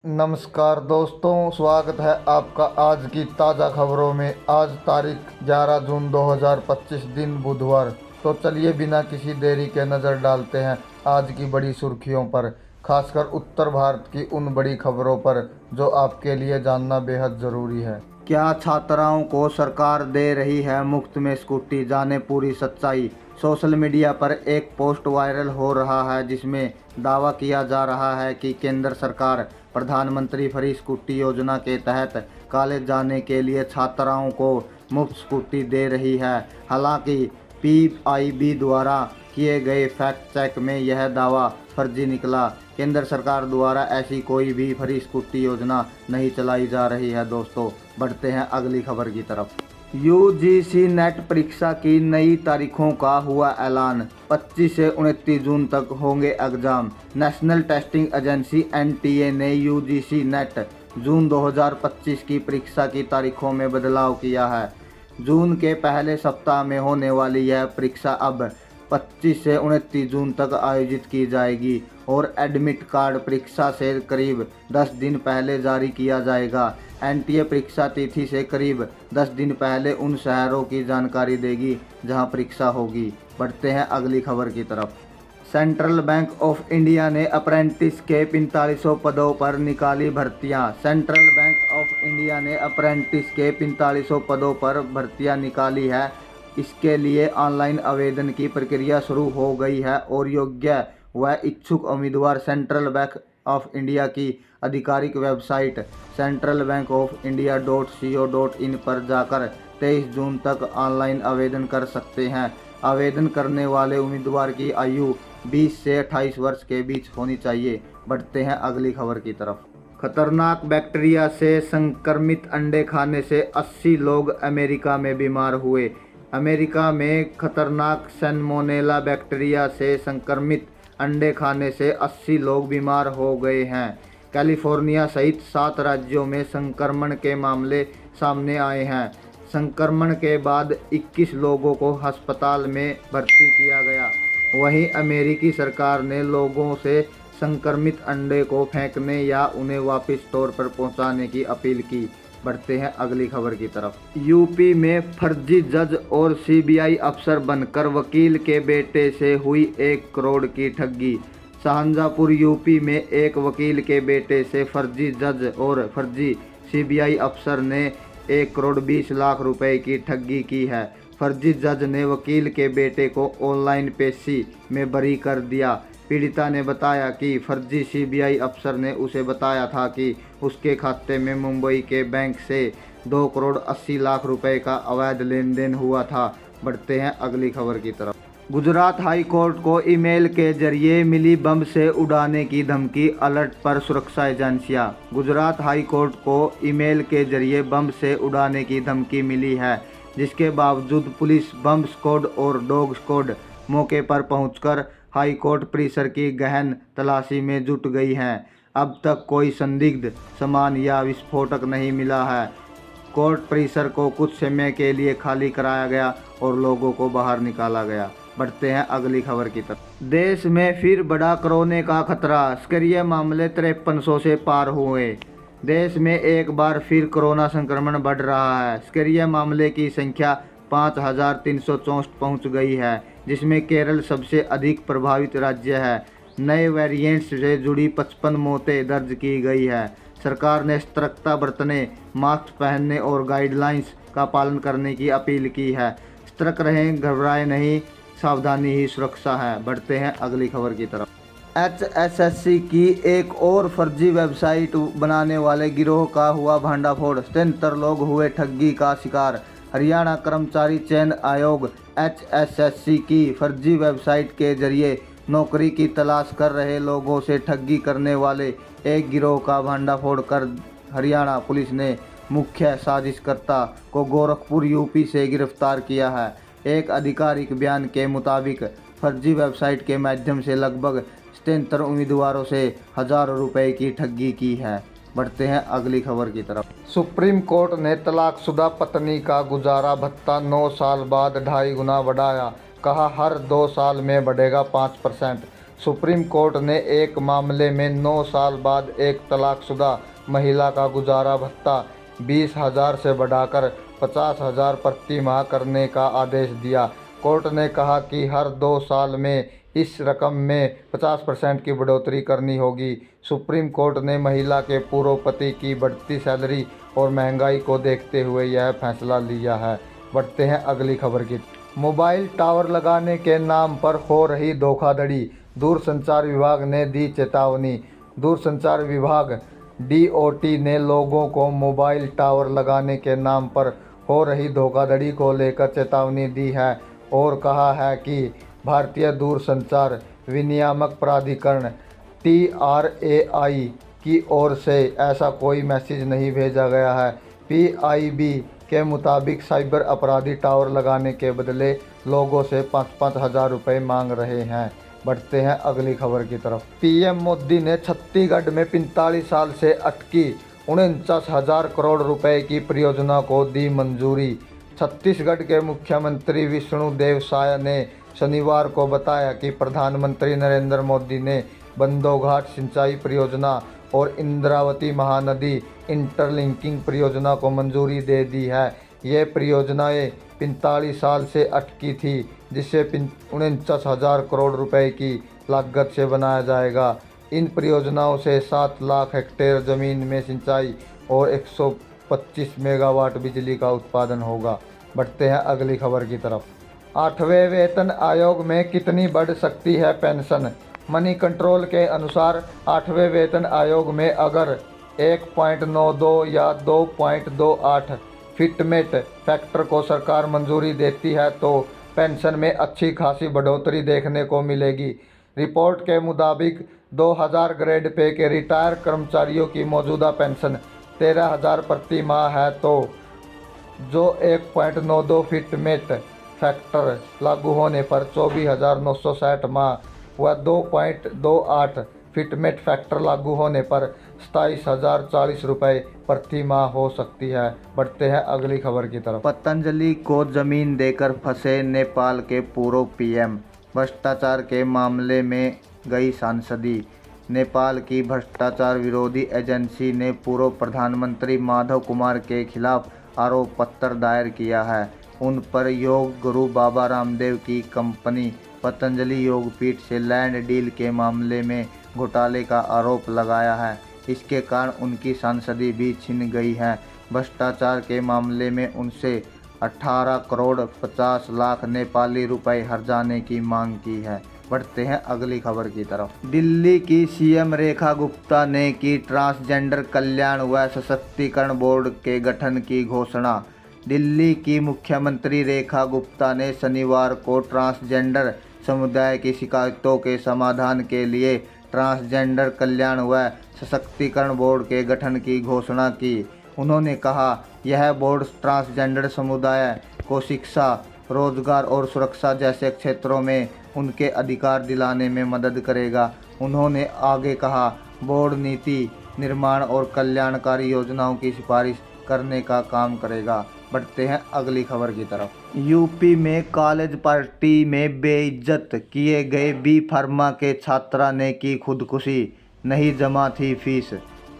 नमस्कार दोस्तों, स्वागत है आपका आज की ताज़ा खबरों में। आज तारीख 11 जून 2025 दिन बुधवार। तो चलिए बिना किसी देरी के नज़र डालते हैं आज की बड़ी सुर्खियों पर, खासकर उत्तर भारत की उन बड़ी खबरों पर जो आपके लिए जानना बेहद ज़रूरी है। क्या छात्राओं को सरकार दे रही है मुफ्त में स्कूटी, जाने पूरी सच्चाई। सोशल मीडिया पर एक पोस्ट वायरल हो रहा है जिसमें दावा किया जा रहा है कि केंद्र सरकार प्रधानमंत्री फ्री स्कूटी योजना के तहत कॉलेज जाने के लिए छात्राओं को मुफ्त स्कूटी दे रही है। हालांकि पीआईबी द्वारा किए गए फैक्ट चेक में यह दावा फर्जी निकला। केंद्र सरकार द्वारा ऐसी कोई भी फ्री स्कूटी योजना नहीं चलाई जा रही है। दोस्तों, बढ़ते हैं अगली खबर की तरफ। यूजीसी नेट परीक्षा की नई तारीखों का हुआ ऐलान। 25 से 29 जून तक होंगे exam. National testing agency NTA ने यूजीसी नेट जून 2025 की परीक्षा की तारीखों में बदलाव किया है। जून के पहले सप्ताह में होने वाली यह परीक्षा अब 25 से 29 जून तक आयोजित की जाएगी और एडमिट कार्ड परीक्षा से करीब 10 दिन पहले जारी किया जाएगा। एनटीए परीक्षा तिथि से करीब 10 दिन पहले उन शहरों की जानकारी देगी जहां परीक्षा होगी। बढ़ते हैं अगली खबर की तरफ। सेंट्रल बैंक ऑफ इंडिया ने अप्रेंटिस के 4500 पदों पर निकाली भर्तियां। सेंट्रल बैंक ऑफ इंडिया ने अप्रेंटिस के 4500 पदों पर भर्तियां निकाली है। इसके लिए ऑनलाइन आवेदन की प्रक्रिया शुरू हो गई है और योग्य व इच्छुक उम्मीदवार सेंट्रल बैंक ऑफ इंडिया की आधिकारिक वेबसाइट centralbankofIndia.co.in पर जाकर 23 जून तक ऑनलाइन आवेदन कर सकते हैं। आवेदन करने वाले उम्मीदवार की आयु 20 से 28 वर्ष के बीच होनी चाहिए। बढ़ते हैं अगली खबर की तरफ। खतरनाक बैक्टीरिया से संक्रमित अंडे खाने से 80 लोग अमेरिका में बीमार हुए। अमेरिका में खतरनाक सैल्मोनेला बैक्टीरिया से संक्रमित अंडे खाने से 80 लोग बीमार हो गए हैं। कैलिफोर्निया सहित 7 राज्यों में संक्रमण के मामले सामने आए हैं। संक्रमण के बाद 21 लोगों को अस्पताल में भर्ती किया गया। वहीं अमेरिकी सरकार ने लोगों से संक्रमित अंडे को फेंकने या उन्हें वापस स्टोर पर पहुंचाने की अपील की। बढ़ते हैं अगली खबर की तरफ। यूपी में फर्जी जज और सीबीआई अफसर बनकर वकील के बेटे से हुई 1 करोड़ की ठगी। शाहजहांपुर यूपी में एक वकील के बेटे से फर्जी जज और फर्जी सीबीआई अफसर ने 1 करोड़ 20 लाख रुपए की ठगी की है। फर्जी जज ने वकील के बेटे को ऑनलाइन पेशी में बरी कर दिया। पीड़िता ने बताया कि फर्जी सीबीआई अफसर ने उसे बताया था कि उसके खाते में मुंबई के बैंक से 2 करोड़ 80 लाख रुपए का अवैध लेन देन हुआ था। बढ़ते हैं अगली खबर की तरफ। गुजरात हाई कोर्ट को ईमेल के जरिए मिली बम से उड़ाने की धमकी, अलर्ट पर सुरक्षा एजेंसियां। गुजरात हाई कोर्ट को ईमेल के जरिए बम से उड़ाने की धमकी मिली है, जिसके बावजूद पुलिस, बम स्क्वाड और डॉग स्क्वाड मौके पर पहुंचकर हाई कोर्ट परिसर की गहन तलाशी में जुट गई हैं। अब तक कोई संदिग्ध सामान या विस्फोटक नहीं मिला है। कोर्ट परिसर को कुछ समय के लिए खाली कराया गया और लोगों को बाहर निकाला गया। बढ़ते हैं अगली खबर की तरफ। देश में फिर बड़ा कोरोना का खतरा। सक्रिय मामले 5300 से पार हुए। देश में एक बार फिर कोरोना संक्रमण बढ़ रहा है। सक्रिय मामले की संख्या 5364 पहुंच गई है, जिसमें केरल सबसे अधिक प्रभावित राज्य है। नए वेरिएंट्स से जुड़ी 55 मौतें दर्ज की गई है। सरकार ने सतर्कता बरतने, मास्क पहनने और गाइडलाइंस का पालन करने की अपील की है। सतर्क रहें, घबराएं नहीं, सावधानी ही सुरक्षा है। बढ़ते हैं अगली खबर की तरफ। एचएसएससी की एक और फर्जी वेबसाइट बनाने वाले गिरोह का हुआ भंडाफोड़। 73 लोग हुए ठगी का शिकार। हरियाणा कर्मचारी चयन आयोग एचएसएससी की फर्जी वेबसाइट के जरिए नौकरी की तलाश कर रहे लोगों से ठगी करने वाले एक गिरोह का भंडाफोड़ कर हरियाणा पुलिस ने मुख्य साजिशकर्ता को गोरखपुर यूपी से गिरफ्तार किया है। एक आधिकारिक बयान के मुताबिक फर्जी वेबसाइट के माध्यम से लगभग 73 उम्मीदवारों से हज़ारों रुपए की ठगी की है। बढ़ते हैं अगली खबर की तरफ। सुप्रीम कोर्ट ने तलाकशुदा पत्नी का गुजारा भत्ता 9 साल बाद 2.5 गुना बढ़ाया। कहा हर 2 साल में बढ़ेगा 5%। सुप्रीम कोर्ट ने एक मामले में 9 साल बाद एक तलाकशुदा महिला का गुजारा भत्ता 20,000 से बढ़ाकर 50,000 प्रति माह करने का आदेश दिया। कोर्ट ने कहा कि हर 2 साल में इस रकम में 50% की बढ़ोतरी करनी होगी। सुप्रीम कोर्ट ने महिला के पूर्व पति की बढ़ती सैलरी और महंगाई को देखते हुए यह फैसला लिया है। बढ़ते हैं अगली खबर की। मोबाइल टावर लगाने के नाम पर हो रही धोखाधड़ी, दूरसंचार विभाग ने दी चेतावनी। दूरसंचार विभाग DOT ने लोगों को मोबाइल टावर लगाने के नाम पर हो रही धोखाधड़ी को लेकर चेतावनी दी है और कहा है कि भारतीय दूरसंचार विनियामक प्राधिकरण TRAI की ओर से ऐसा कोई मैसेज नहीं भेजा गया है। PIB के मुताबिक साइबर अपराधी टावर लगाने के बदले लोगों से 5-5 हज़ार रुपये मांग रहे हैं। बढ़ते हैं अगली खबर की तरफ। PM मोदी ने छत्तीसगढ़ में 45 साल से अटकी 49,000 करोड़ रुपए की परियोजना को दी मंजूरी। छत्तीसगढ़ के मुख्यमंत्री विष्णुदेव साय ने शनिवार को बताया कि प्रधानमंत्री नरेंद्र मोदी ने बंदोघाट सिंचाई परियोजना और इंद्रावती महानदी इंटरलिंकिंग परियोजना को मंजूरी दे दी है। ये परियोजनाएं 45 साल से अटकी थी, जिसे 49,000 करोड़ रुपए की लागत से बनाया जाएगा। इन परियोजनाओं से 7 लाख हेक्टेयर ज़मीन में सिंचाई और 125 मेगावाट बिजली का उत्पादन होगा। बढ़ते हैं अगली खबर की तरफ। 8वें वेतन आयोग में कितनी बढ़ सकती है पेंशन? मनी कंट्रोल के अनुसार 8वें वेतन आयोग में अगर 1.92 या 2.28 फिटमेट फैक्टर को सरकार मंजूरी देती है तो पेंशन में अच्छी खासी बढ़ोतरी देखने को मिलेगी। रिपोर्ट के मुताबिक 2000 ग्रेड पे के रिटायर कर्मचारियों की मौजूदा पेंशन 13,000 प्रति माह है, तो जो 1.92 फिटमेट फैक्टर लागू होने पर 24,960 माह व 2.28 फिटमेट फैक्टर लागू होने पर 27,040 रुपये प्रति माह हो सकती है। बढ़ते हैं अगली खबर की तरफ। पतंजलि को जमीन देकर फंसे नेपाल के पूर्व PM, भ्रष्टाचार के मामले में गई सांसदी। नेपाल की भ्रष्टाचार विरोधी एजेंसी ने पूर्व प्रधानमंत्री माधव कुमार के खिलाफ आरोप पत्र दायर किया है। उन पर योग गुरु बाबा रामदेव की कंपनी पतंजलि योगपीठ से लैंड डील के मामले में घोटाले का आरोप लगाया है। इसके कारण उनकी सांसदी भी छिन गई है। भ्रष्टाचार के मामले में उनसे 18 करोड़ 50 लाख नेपाली रुपए हर्जाने की मांग की है। बढ़ते हैं अगली खबर की तरफ। दिल्ली की CM रेखा गुप्ता ने की ट्रांसजेंडर कल्याण व सशक्तिकरण बोर्ड के गठन की घोषणा। दिल्ली की मुख्यमंत्री रेखा गुप्ता ने शनिवार को ट्रांसजेंडर समुदाय की शिकायतों के समाधान के लिए ट्रांसजेंडर कल्याण व सशक्तिकरण बोर्ड के गठन की घोषणा की। उन्होंने कहा, यह बोर्ड ट्रांसजेंडर समुदाय को शिक्षा, रोजगार और सुरक्षा जैसे क्षेत्रों में उनके अधिकार दिलाने में मदद करेगा। उन्होंने आगे कहा, बोर्ड नीति निर्माण और कल्याणकारी योजनाओं की सिफारिश करने का काम करेगा। बढ़ते हैं अगली खबर की तरफ। यूपी में कॉलेज पार्टी में बेइज्जत किए गए B.Pharma के छात्रा ने की खुदकुशी, नहीं जमा थी फीस।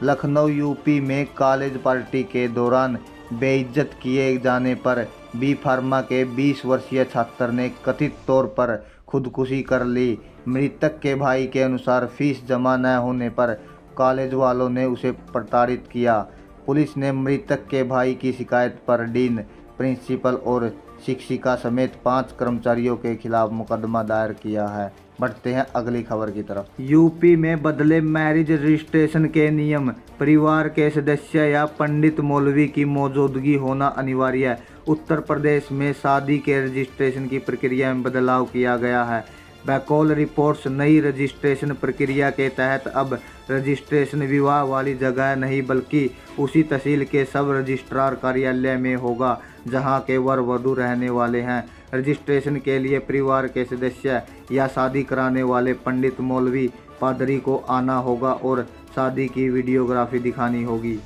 लखनऊ यूपी में कॉलेज पार्टी के दौरान बेइज्जत किए जाने पर B.Pharma के 20 वर्षीय छात्र ने कथित तौर पर खुदकुशी कर ली। मृतक के भाई के अनुसार फीस जमा न होने पर कॉलेज वालों ने उसे प्रताड़ित किया। पुलिस ने मृतक के भाई की शिकायत पर डीन, प्रिंसिपल और शिक्षिका समेत 5 कर्मचारियों के खिलाफ मुकदमा दायर किया है। बढ़ते हैं अगली खबर की तरफ। यूपी में बदले मैरिज रजिस्ट्रेशन के नियम, परिवार के सदस्य या पंडित मौलवी की मौजूदगी होना अनिवार्य है। उत्तर प्रदेश में शादी के रजिस्ट्रेशन की प्रक्रिया में बदलाव किया गया है। बैकॉल रिपोर्ट्स, नई रजिस्ट्रेशन प्रक्रिया के तहत अब रजिस्ट्रेशन विवाह वाली जगह नहीं बल्कि उसी तहसील के सब रजिस्ट्रार कार्यालय में होगा जहां के वर वधू रहने वाले हैं। रजिस्ट्रेशन के लिए परिवार के सदस्य या शादी कराने वाले पंडित, मौलवी, पादरी को आना होगा और शादी की वीडियोग्राफी दिखानी होगी।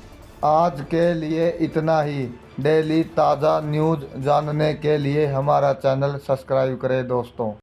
आज के लिए इतना ही। डेली ताज़ा न्यूज़ जानने के लिए हमारा चैनल सब्सक्राइब करें दोस्तों।